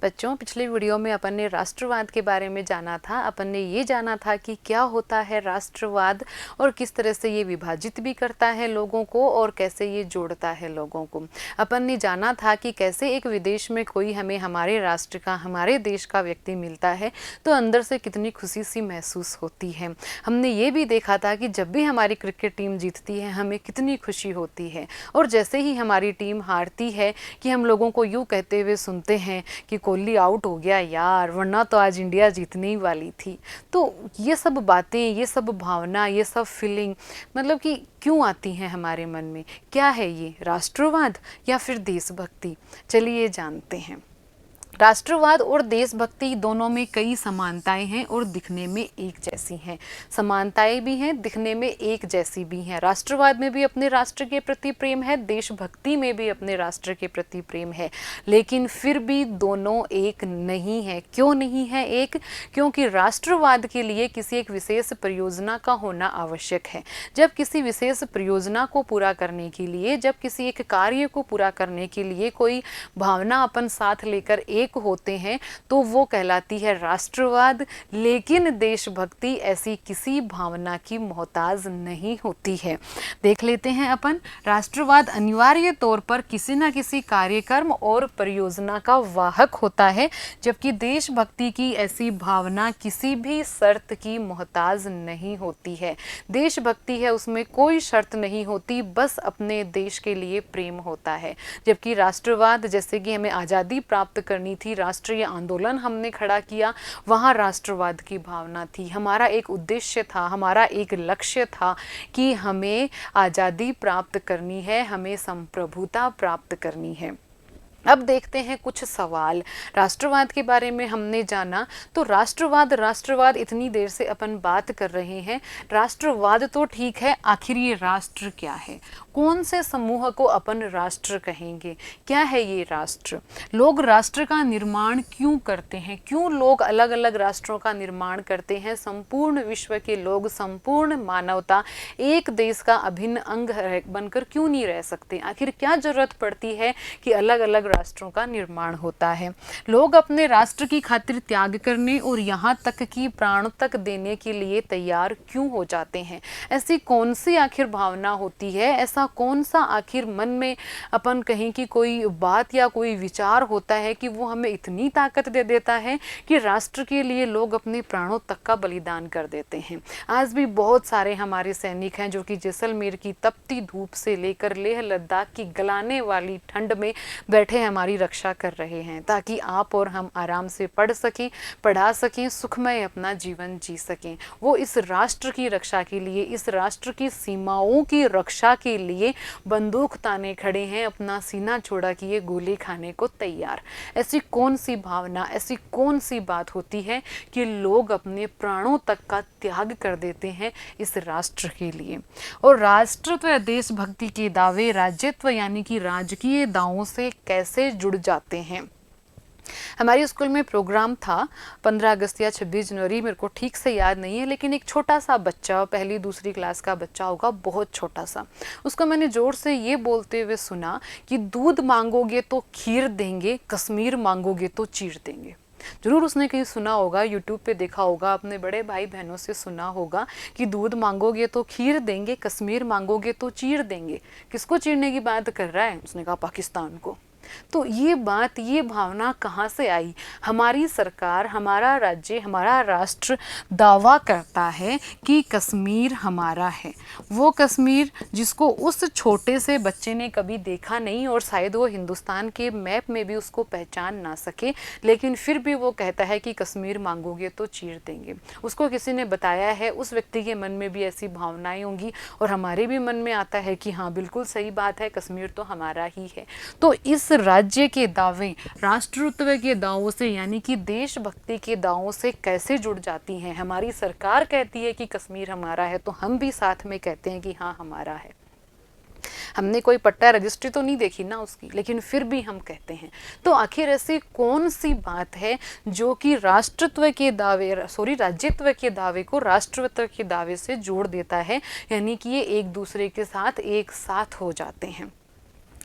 बच्चों, पिछले वीडियो में अपन ने राष्ट्रवाद के बारे में जाना था। अपन ने ये जाना था कि क्या होता है राष्ट्रवाद और किस तरह से ये विभाजित भी करता है लोगों को और कैसे ये जोड़ता है लोगों को। अपन ने जाना था कि कैसे एक विदेश में कोई हमें हमारे राष्ट्र का, हमारे देश का व्यक्ति मिलता है तो अंदर से कितनी खुशी सी महसूस होती है। हमने ये भी देखा था कि जब भी हमारी क्रिकेट टीम जीतती है हमें कितनी खुशी होती है, और जैसे ही हमारी टीम हारती है कि हम लोगों को यूँ कहते हुए सुनते हैं कि कोहली आउट हो गया यार, वरना तो आज इंडिया जीतने ही वाली थी। तो ये सब बातें, ये सब भावना, ये सब फीलिंग मतलब कि क्यों आती हैं हमारे मन में? क्या है ये, राष्ट्रवाद या फिर देशभक्ति? चलिए जानते हैं। राष्ट्रवाद और देशभक्ति दोनों में कई समानताएं हैं और दिखने में एक जैसी हैं। समानताएं भी हैं, दिखने में एक जैसी भी हैं। राष्ट्रवाद में भी अपने राष्ट्र के प्रति प्रेम है, देशभक्ति में भी अपने राष्ट्र के प्रति प्रेम है, लेकिन फिर भी दोनों एक नहीं है। क्यों नहीं है एक? क्योंकि राष्ट्रवाद के लिए किसी एक विशेष परियोजना का होना आवश्यक है। जब किसी विशेष परियोजना को पूरा करने के लिए, जब किसी एक कार्य को पूरा करने के लिए कोई भावना अपन साथ लेकर एक होते हैं तो वो कहलाती है राष्ट्रवाद। लेकिन देशभक्ति ऐसी किसी भावना की मोहताज नहीं होती है। देख लेते हैं अपन। राष्ट्रवाद अनिवार्य तौर पर किसी न किसी कार्यक्रम और परियोजना का वाहक होता है, जबकि देशभक्ति की ऐसी भावना किसी भी शर्त की मोहताज नहीं होती है। देशभक्ति है, उसमें कोई शर्त नहीं होती, बस अपने देश के लिए प्रेम होता है। जबकि राष्ट्रवाद, जैसे कि हमें आज़ादी प्राप्त करनी थी, राष्ट्रीय आंदोलन हमने खड़ा किया, वहाँ राष्ट्रवाद की भावना थी। हमारा एक उद्देश्य था, हमारा एक लक्ष्य था कि हमें आज़ादी प्राप्त करनी है, हमें संप्रभुता प्राप्त करनी है। अब देखते हैं कुछ सवाल। राष्ट्रवाद के बारे में हमने जाना, तो राष्ट्रवाद इतनी देर से अपन बात कर रहे हैं। राष्ट्रवाद तो ठीक है, आखिर ये राष्ट्र क्या है? कौन से समूह को अपन राष्ट्र कहेंगे? क्या है ये राष्ट्र? लोग राष्ट्र का निर्माण क्यों करते हैं? क्यों लोग अलग अलग राष्ट्रों का निर्माण करते हैं? संपूर्ण विश्व के लोग, संपूर्ण मानवता एक देश का अभिन्न अंग बनकर क्यों नहीं रह सकते? आखिर क्या जरूरत पड़ती है कि अलग अलग राष्ट्रों का निर्माण होता है? लोग अपने राष्ट्र की खातिर त्याग करने और यहाँ तक कि प्राण तक देने के लिए तैयार क्यों हो जाते हैं? ऐसी कौन सी आखिर भावना होती है? ऐसा कौन सा आखिर मन में अपन कहें कि कोई बात या कोई विचार होता है कि वो हमें इतनी ताकत दे देता है कि राष्ट्र के लिए लोग अपने प्राणों तक का बलिदान कर देते हैं? आज भी बहुत सारे हमारे सैनिक हैं जो कि जैसलमेर की तपती धूप से लेकर लेह लद्दाख की गलाने वाली ठंड में बैठे हमारी रक्षा कर रहे हैं, ताकि आप और हम आराम से पढ़ सकें, पढ़ा सकें, सुखमय अपना जीवन जी सकें। वो इस राष्ट्र की रक्षा के लिए, इस राष्ट्र की सीमाओं की रक्षा के लिए बंदूक ताने खड़े हैं, अपना सीना चौड़ा किए गोली खाने को तैयार। ऐसी कौन सी भावना, ऐसी कौन सी बात होती है कि लोग अपने प्राणों तक का त्याग कर देते हैं इस राष्ट्र के लिए? और राष्ट्रत्व या देशभक्ति के दावे राज्यत्व यानी कि राजकीय दावों से कैसे जुड़ जाते हैं? हमारे स्कूल में प्रोग्राम था 15 अगस्त या 26 जनवरी, मेरे को ठीक से याद नहीं है, लेकिन एक छोटा सा बच्चा, पहली दूसरी क्लास का बच्चा होगा, बहुत छोटा सा, उसको मैंने जोर से ये बोलते हुए सुना कि दूध मांगोगे तो खीर देंगे, कश्मीर मांगोगे तो चीर देंगे। जरूर उसने कहीं सुना होगा, यूट्यूब पे देखा होगा, अपने बड़े भाई बहनों से सुना होगा कि दूध मांगोगे तो खीर देंगे, कश्मीर मांगोगे तो चीर देंगे। किसको चीरने की बात कर रहा है? उसने कहा पाकिस्तान को। तो ये बात, ये भावना कहाँ से आई? हमारी सरकार, हमारा राज्य, हमारा राष्ट्र दावा करता है कि कश्मीर हमारा है। वो कश्मीर जिसको उस छोटे से बच्चे ने कभी देखा नहीं और शायद वो हिंदुस्तान के मैप में भी उसको पहचान ना सके, लेकिन फिर भी वो कहता है कि कश्मीर मांगोगे तो चीर देंगे। उसको किसी ने बताया है, उस व्यक्ति के मन में भी ऐसी भावनाएं होंगी और हमारे भी मन में आता है कि हाँ बिल्कुल सही बात है, कश्मीर तो हमारा ही है। तो इस राज्य के दावे राष्ट्रत्व के दावों से यानी कि देशभक्ति के दावों से कैसे जुड़ जाती हैं? हमारी सरकार कहती है कि कश्मीर हमारा है तो हम भी साथ में कहते हैं कि हाँ हमारा है। हमने कोई पट्टा रजिस्ट्री तो नहीं देखी ना उसकी, लेकिन फिर भी हम कहते हैं। तो आखिर ऐसी कौन सी बात है जो कि राज्यत्व के दावे को राष्ट्रत्व के दावे से जोड़ देता है, यानी कि ये एक दूसरे के साथ एक साथ हो जाते हैं?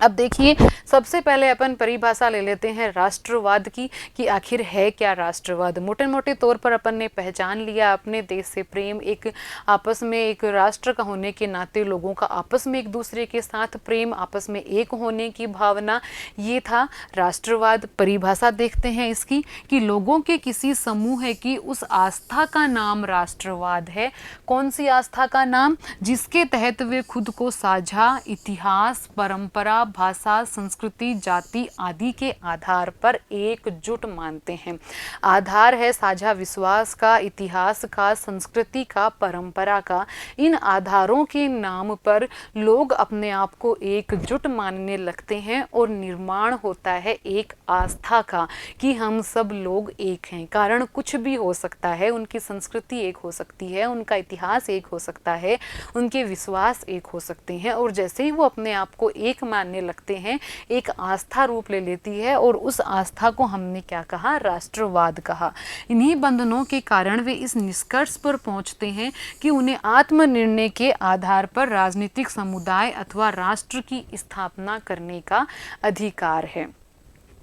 अब देखिए, सबसे पहले अपन परिभाषा ले लेते हैं राष्ट्रवाद की कि आखिर है क्या राष्ट्रवाद। मोटे मोटे तौर पर अपन ने पहचान लिया अपने देश से प्रेम, एक आपस में एक राष्ट्र का होने के नाते लोगों का आपस में एक दूसरे के साथ प्रेम, आपस में एक होने की भावना, ये था राष्ट्रवाद। परिभाषा देखते हैं इसकी कि लोगों के किसी समूह की उस आस्था का नाम राष्ट्रवाद है। कौन सी आस्था का नाम? जिसके तहत वे खुद को साझा इतिहास, परंपरा, भाषा, संस्कृति, जाति आदि के आधार पर एकजुट मानते हैं। आधार है साझा विश्वास का, इतिहास का, संस्कृति का, परंपरा का। इन आधारों के नाम पर लोग अपने आप को एकजुट मानने लगते हैं और निर्माण होता है एक आस्था का कि हम सब लोग एक हैं। कारण कुछ भी हो सकता है, उनकी संस्कृति एक हो सकती है, उनका इतिहास एक हो सकता है, उनके विश्वास एक हो सकते हैं, और जैसे ही वो अपने आप को एक मानने लगते हैं, एक आस्था रूप ले लेती है और उस आस्था को हमने क्या कहा? राष्ट्रवाद कहा। इन्हीं बंधनों के कारण वे इस निष्कर्ष पर पहुंचते हैं कि उन्हें आत्मनिर्णय के आधार पर राजनीतिक समुदाय अथवा राष्ट्र की स्थापना करने का अधिकार है।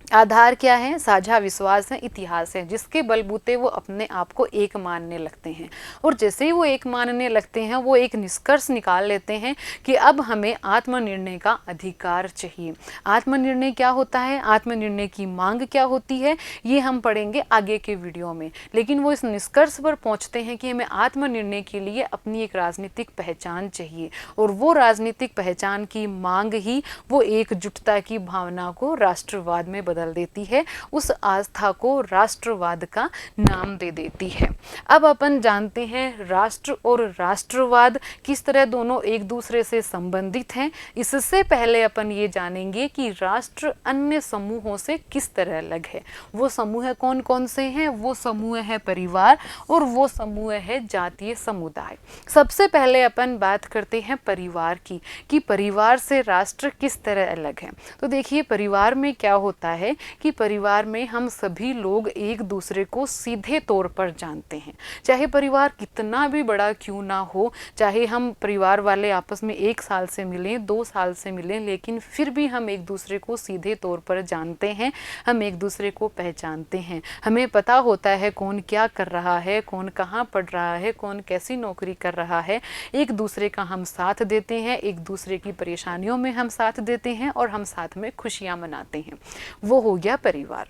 आधार क्या है? साझा विश्वास है, इतिहास है, जिसके बलबूते वो अपने आप को एक मानने लगते हैं। और जैसे ही वो एक मानने लगते हैं, वो एक निष्कर्ष निकाल लेते हैं कि अब हमें आत्मनिर्णय का अधिकार चाहिए। आत्मनिर्णय क्या होता है? आत्मनिर्णय की मांग क्या होती है? ये हम पढ़ेंगे आगे के वीडियो में। लेकिन वो इस निष्कर्ष पर पहुंचते हैं कि हमें आत्मनिर्णय के लिए अपनी एक राजनीतिक पहचान चाहिए, और वो राजनीतिक पहचान की मांग ही वो एकजुटता की भावना को राष्ट्रवाद में बदल देती है, उस आस्था को राष्ट्रवाद का नाम दे देती है। अब अपन जानते हैं राष्ट्र और राष्ट्रवाद किस तरह दोनों एक दूसरे से संबंधित हैं। इससे पहले अपन ये जानेंगे कि राष्ट्र अन्य समूहों से किस तरह अलग है। वो समूह कौन कौन से हैं? वो समूह है परिवार, और वो समूह है जातीय समुदाय। सबसे पहले अपन बात करते हैं परिवार की कि परिवार से राष्ट्र किस तरह अलग है। तो देखिए, परिवार में क्या होता है कि परिवार में हम सभी लोग एक दूसरे को सीधे तौर पर जानते हैं। चाहे परिवार कितना भी बड़ा क्यों ना हो, चाहे हम परिवार वाले आपस में 1 साल से मिलें, 2 साल से मिलें, लेकिन फिर भी हम एक दूसरे को सीधे तौर पर जानते हैं, हम एक दूसरे को पहचानते हैं। हमें पता होता है कौन क्या कर रहा है, कौन कहाँ पढ़ रहा है, कौन कैसी नौकरी कर रहा है। एक दूसरे का हम साथ देते हैं, एक दूसरे की परेशानियों में हम साथ देते हैं, और हम साथ में खुशियाँ मनाते हैं। वो हो गया परिवार।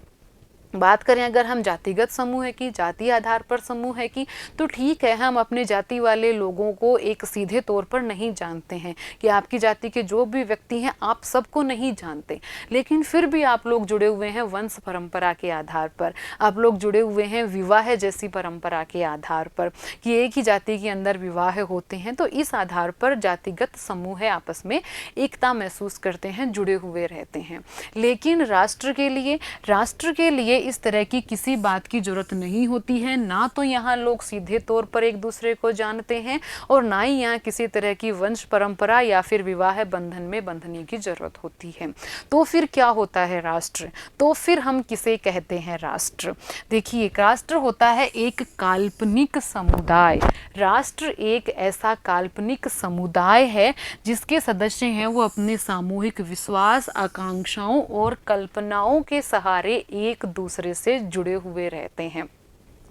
बात करें अगर हम जातिगत समूह की, जाति आधार पर समूह की, तो ठीक है, हम अपने जाति वाले लोगों को एक सीधे तौर पर नहीं जानते हैं कि आपकी जाति के जो भी व्यक्ति हैं आप सबको नहीं जानते, लेकिन फिर भी आप लोग जुड़े हुए हैं वंश परंपरा के आधार पर, आप लोग जुड़े हुए हैं विवाह जैसी परंपरा के आधार पर कि एक ही जाति के अंदर विवाह होते हैं। तो इस आधार पर जातिगत समूह आपस में एकता महसूस करते हैं, जुड़े हुए रहते हैं। लेकिन राष्ट्र के लिए इस तरह की किसी बात की जरूरत नहीं होती है। ना तो यहाँ लोग सीधे तौर पर एक दूसरे को जानते हैं, और ना ही यहाँ किसी तरह की वंश परंपरा या फिर विवाह बंधन में बंधने की जरूरत होती है। तो फिर क्या होता है राष्ट्र? तो फिर हम किसे कहते हैं राष्ट्र? देखिए, राष्ट्र होता है एक काल्पनिक समुदाय। राष्ट्र एक ऐसा काल्पनिक समुदाय है जिसके सदस्य हैं वो अपने सामूहिक विश्वास, आकांक्षाओं और कल्पनाओं के सहारे एक दूसरे से जुड़े हुए रहते हैं।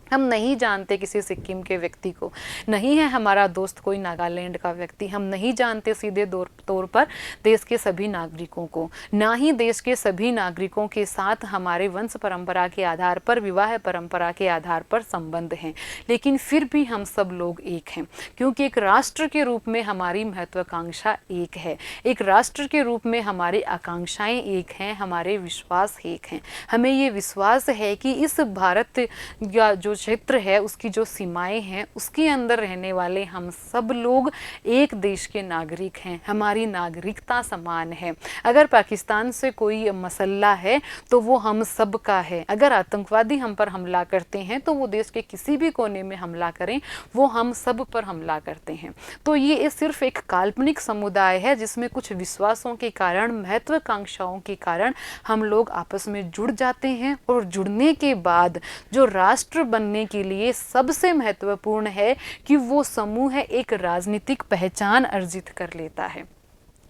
हम नहीं जानते किसी सिक्किम के व्यक्ति को, नहीं है हमारा दोस्त कोई नागालैंड का व्यक्ति, हम नहीं जानते सीधे तौर पर देश के सभी नागरिकों को, ना ही देश के सभी नागरिकों के साथ हमारे वंश परंपरा के आधार पर, विवाह परंपरा के आधार पर संबंध हैं। लेकिन फिर भी हम सब लोग एक हैं, क्योंकि एक राष्ट्र के रूप में हमारी महत्वाकांक्षा एक है, एक राष्ट्र के रूप में हमारी आकांक्षाएं एक हैं, हमारे विश्वास एक हैं। हमें ये विश्वास है कि इस भारत या जो क्षेत्र है, उसकी जो सीमाएं हैं, उसके अंदर रहने वाले हम सब लोग एक देश के नागरिक हैं, हमारी नागरिकता समान है। अगर पाकिस्तान से कोई मसला है तो वो हम सब का है। अगर आतंकवादी हम पर हमला करते हैं तो वो देश के किसी भी कोने में हमला करें, वो हम सब पर हमला करते हैं। तो ये सिर्फ एक काल्पनिक समुदाय है जिसमें कुछ विश्वासों के कारण, महत्वाकांक्षाओं के कारण हम लोग आपस में जुड़ जाते हैं, और जुड़ने के बाद जो राष्ट्र बनने के लिए सबसे महत्वपूर्ण है कि वो समूह एक राजनीतिक पहचान अर्जित कर लेता है।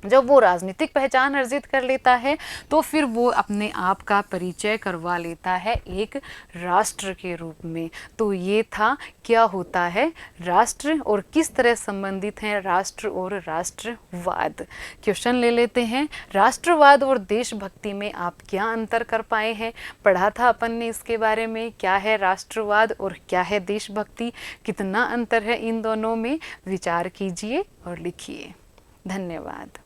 जब वो राजनीतिक पहचान अर्जित कर लेता है तो फिर वो अपने आप का परिचय करवा लेता है एक राष्ट्र के रूप में। तो ये था क्या होता है राष्ट्र और किस तरह संबंधित हैं राष्ट्र और राष्ट्रवाद। क्वेश्चन ले लेते हैं, राष्ट्रवाद और देशभक्ति में आप क्या अंतर कर पाए हैं? पढ़ा था अपन ने इसके बारे में, क्या है राष्ट्रवाद और क्या है देशभक्ति, कितना अंतर है इन दोनों में? विचार कीजिए और लिखिए। धन्यवाद।